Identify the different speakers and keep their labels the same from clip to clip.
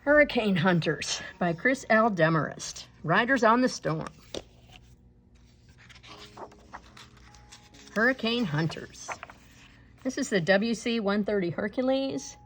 Speaker 1: Hurricane Hunters by Chris L. Demarest. Riders on the Storm. Hurricane Hunters. This is the WC-130 Hercules,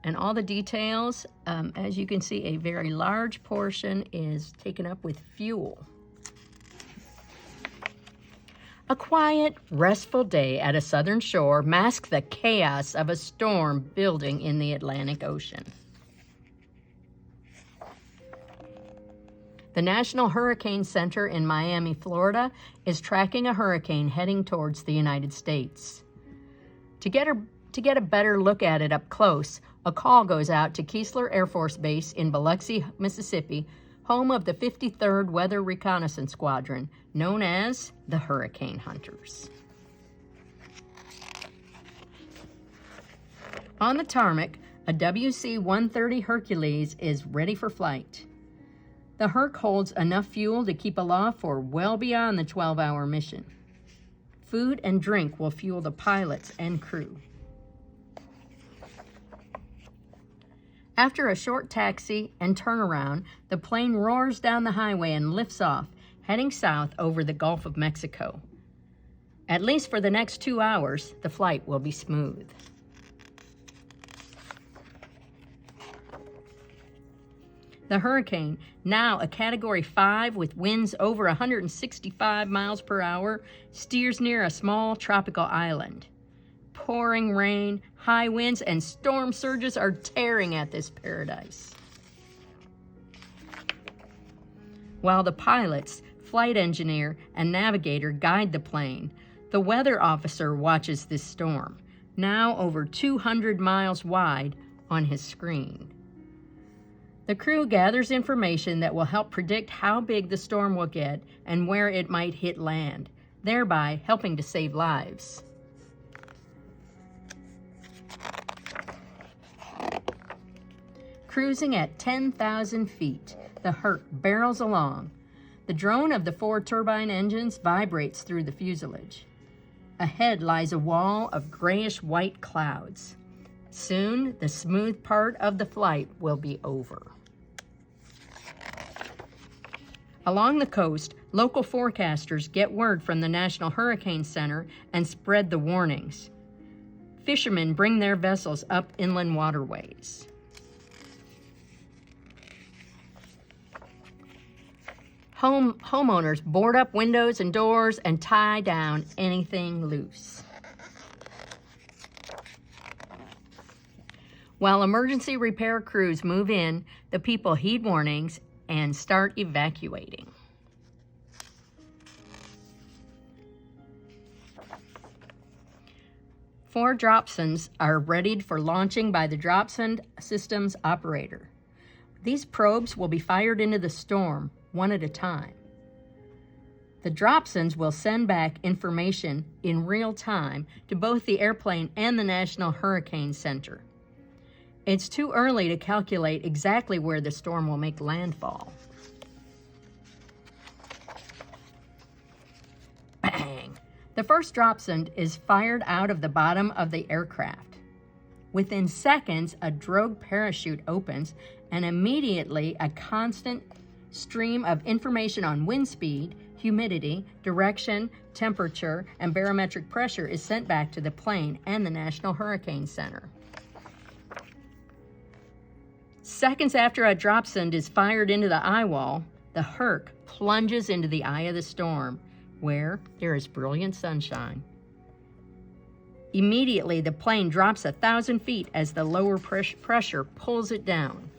Speaker 1: and all the details, as you can see, a very large portion is taken up with fuel. A quiet, restful day at a southern shore masks the chaos of a storm building in the Atlantic Ocean. The National Hurricane Center in Miami, Florida, is tracking a hurricane heading towards the United States. To get a better look at it up close, a call goes out to Keesler Air Force Base in Biloxi, Mississippi, home of the 53rd Weather Reconnaissance Squadron, known as the Hurricane Hunters. On the tarmac, a WC-130 Hercules is ready for flight. The Herc holds enough fuel to keep aloft for well beyond the 12-hour mission. Food and drink will fuel the pilots and crew. After a short taxi and turnaround, the plane roars down the highway and lifts off, heading south over the Gulf of Mexico. At least for the next 2 hours, the flight will be smooth. The hurricane, now a Category 5 with winds over 165 miles per hour, steers near a small tropical island. Pouring rain, high winds, and storm surges are tearing at this paradise. While the pilots, flight engineer, and navigator guide the plane, the weather officer watches this storm, now over 200 miles wide, on his screen. The crew gathers information that will help predict how big the storm will get and where it might hit land, thereby helping to save lives. Cruising at 10,000 feet, the Herc barrels along. The drone of the 4 turbine engines vibrates through the fuselage. Ahead lies a wall of grayish-white clouds. Soon, the smooth part of the flight will be over. Along the coast, local forecasters get word from the National Hurricane Center and spread the warnings. Fishermen bring their vessels up inland waterways. Homeowners board up windows and doors and tie down anything loose. While emergency repair crews move in, the people heed warnings and start evacuating. Four dropsondes are readied for launching by the dropsonde systems operator. These probes will be fired into the storm, one at a time. The dropsondes will send back information in real time to both the airplane and the National Hurricane Center. It's too early to calculate exactly where the storm will make landfall. Bang! The first dropsonde is fired out of the bottom of the aircraft. Within seconds, a drogue parachute opens, and immediately a constant stream of information on wind speed, humidity, direction, temperature, and barometric pressure is sent back to the plane and the National Hurricane Center. Seconds after a dropsonde is fired into the eye wall, the Herc plunges into the eye of the storm, where there is brilliant sunshine. Immediately, the plane drops 1,000 feet as the lower pressure pulls it down.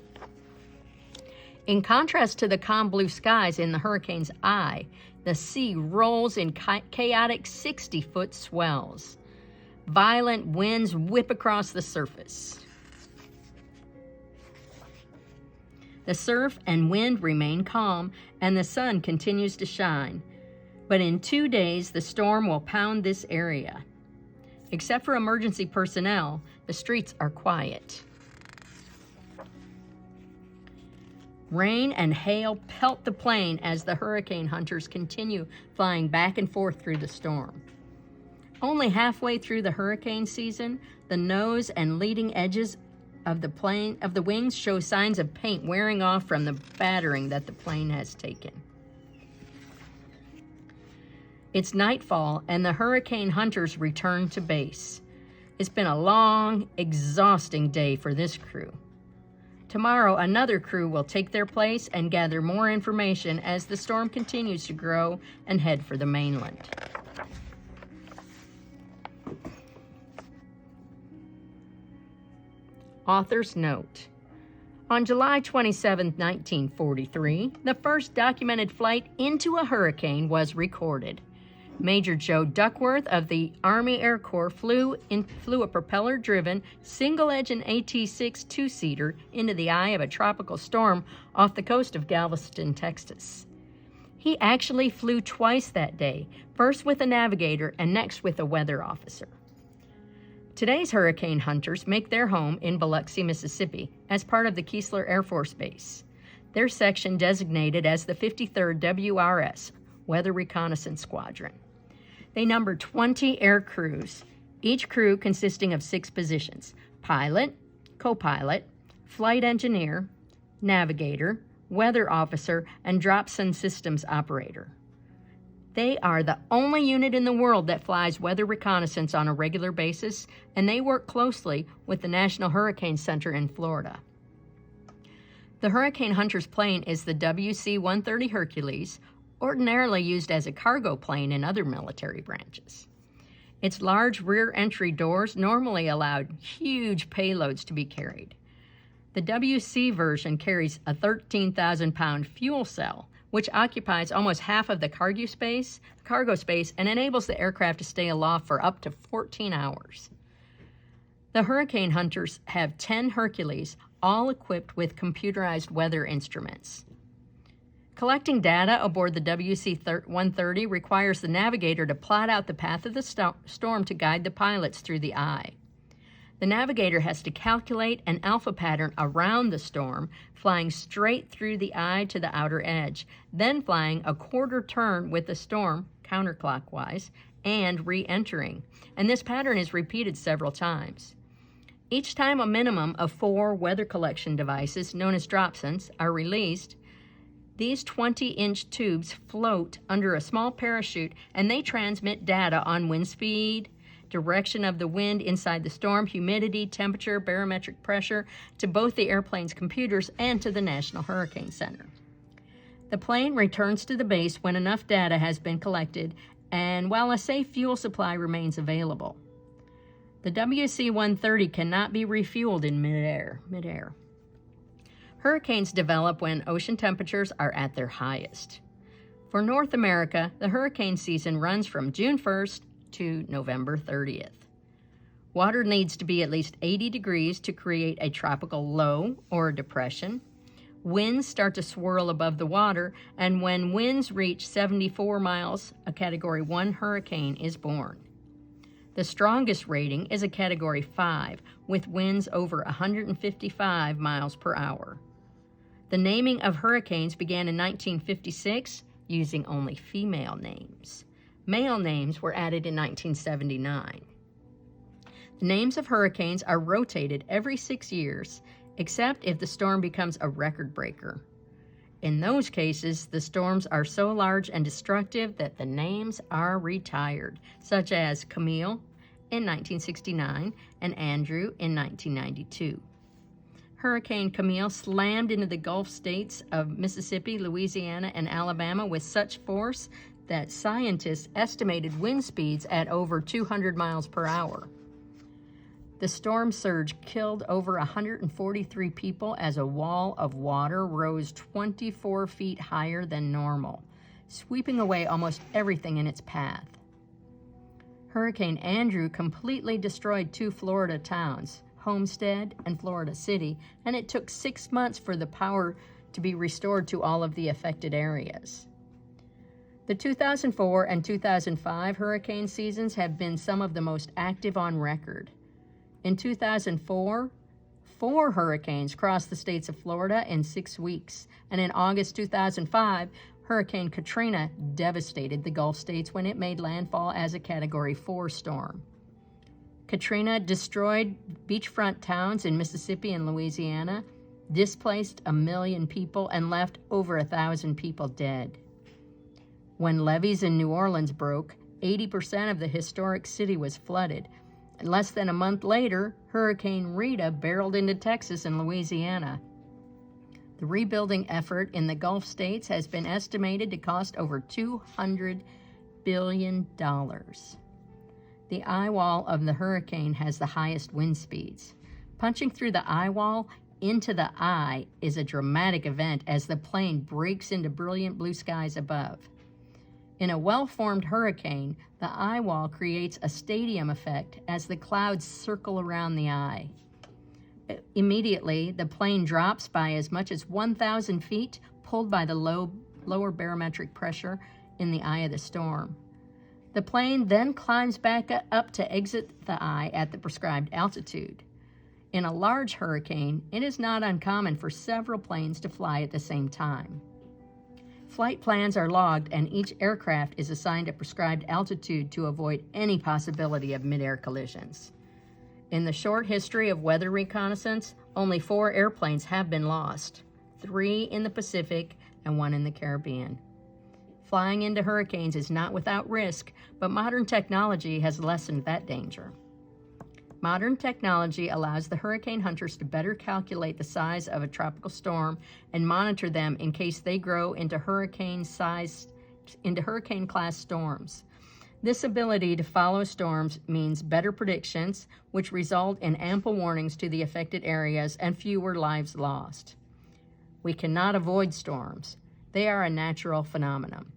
Speaker 1: In contrast to the calm blue skies in the hurricane's eye, the sea rolls in chaotic 60-foot swells. Violent winds whip across the surface. The surf and wind remain calm, and the sun continues to shine. But in 2 days, the storm will pound this area. Except for emergency personnel, the streets are quiet. Rain and hail pelt the plane as the hurricane hunters continue flying back and forth through the storm. Only halfway through the hurricane season, the nose and leading edges of the wings show signs of paint wearing off from the battering that the plane has taken. It's nightfall and the hurricane hunters return to base. It's been a long, exhausting day for this crew. Tomorrow, another crew will take their place and gather more information as the storm continues to grow and head for the mainland. Author's note. On July 27, 1943, the first documented flight into a hurricane was recorded. Major Joe Duckworth of the Army Air Corps flew a propeller-driven, single-engine AT-6 two-seater into the eye of a tropical storm off the coast of Galveston, Texas. He actually flew twice that day, first with a navigator and next with a weather officer. Today's hurricane hunters make their home in Biloxi, Mississippi, as part of the Keesler Air Force Base. Their section designated as the 53rd WRS, Weather Reconnaissance Squadron. They number 20 air crews, each crew consisting of 6 positions: pilot, co-pilot, flight engineer, navigator, weather officer, and dropsonde systems operator. They are the only unit in the world that flies weather reconnaissance on a regular basis, and they work closely with the National Hurricane Center in Florida. The Hurricane Hunter's plane is the WC-130 Hercules, ordinarily used as a cargo plane in other military branches. Its large rear entry doors normally allowed huge payloads to be carried. The WC version carries a 13,000-pound fuel cell, which occupies almost half of the cargo space, and enables the aircraft to stay aloft for up to 14 hours. The Hurricane Hunters have 10 Hercules, all equipped with computerized weather instruments. Collecting data aboard the WC-130 requires the navigator to plot out the path of the storm to guide the pilots through the eye. The navigator has to calculate an alpha pattern around the storm, flying straight through the eye to the outer edge, then flying a quarter turn with the storm counterclockwise and re-entering. And this pattern is repeated several times. Each time a minimum of 4 weather collection devices, known as dropsondes, are released, these 20-inch tubes float under a small parachute, and they transmit data on wind speed, direction of the wind inside the storm, humidity, temperature, barometric pressure to both the airplane's computers and to the National Hurricane Center. The plane returns to the base when enough data has been collected and while a safe fuel supply remains available. The WC-130 cannot be refueled in midair. Hurricanes develop when ocean temperatures are at their highest. For North America, the hurricane season runs from June 1st to November 30th. Water needs to be at least 80 degrees to create a tropical low or a depression. Winds start to swirl above the water, and when winds reach 74 miles, a Category 1 hurricane is born. The strongest rating is a Category 5, with winds over 155 miles per hour. The naming of hurricanes began in 1956, using only female names. Male names were added in 1979. The names of hurricanes are rotated every 6 years, except if the storm becomes a record breaker. In those cases, the storms are so large and destructive that the names are retired, such as Camille in 1969 and Andrew in 1992. Hurricane Camille slammed into the Gulf states of Mississippi, Louisiana, and Alabama with such force that scientists estimated wind speeds at over 200 miles per hour. The storm surge killed over 143 people as a wall of water rose 24 feet higher than normal, sweeping away almost everything in its path. Hurricane Andrew completely destroyed 2 Florida towns, Homestead and Florida City, and it took 6 months for the power to be restored to all of the affected areas. The 2004 and 2005 hurricane seasons have been some of the most active on record. In 2004, 4 hurricanes crossed the states of Florida in 6 weeks, and in August 2005, Hurricane Katrina devastated the Gulf states when it made landfall as a Category 4 storm. Katrina destroyed beachfront towns in Mississippi and Louisiana, displaced 1 million people, and left over 1,000 people dead. When levees in New Orleans broke, 80% of the historic city was flooded. And less than a month later, Hurricane Rita barreled into Texas and Louisiana. The rebuilding effort in the Gulf states has been estimated to cost over $200 billion. The eye wall of the hurricane has the highest wind speeds. Punching through the eye wall into the eye is a dramatic event as the plane breaks into brilliant blue skies above. In a well-formed hurricane, the eye wall creates a stadium effect as the clouds circle around the eye. Immediately, the plane drops by as much as 1,000 feet, pulled by the lower barometric pressure in the eye of the storm. The plane then climbs back up to exit the eye at the prescribed altitude. In a large hurricane, it is not uncommon for several planes to fly at the same time. Flight plans are logged, and each aircraft is assigned a prescribed altitude to avoid any possibility of mid-air collisions. In the short history of weather reconnaissance, only 4 airplanes have been lost, 3 in the Pacific and 1 in the Caribbean. Flying into hurricanes is not without risk, but modern technology has lessened that danger. Modern technology allows the hurricane hunters to better calculate the size of a tropical storm and monitor them in case they grow into hurricane-class storms. This ability to follow storms means better predictions, which result in ample warnings to the affected areas and fewer lives lost. We cannot avoid storms. They are a natural phenomenon.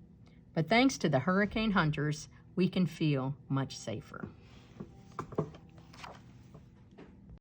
Speaker 1: But thanks to the hurricane hunters, we can feel much safer.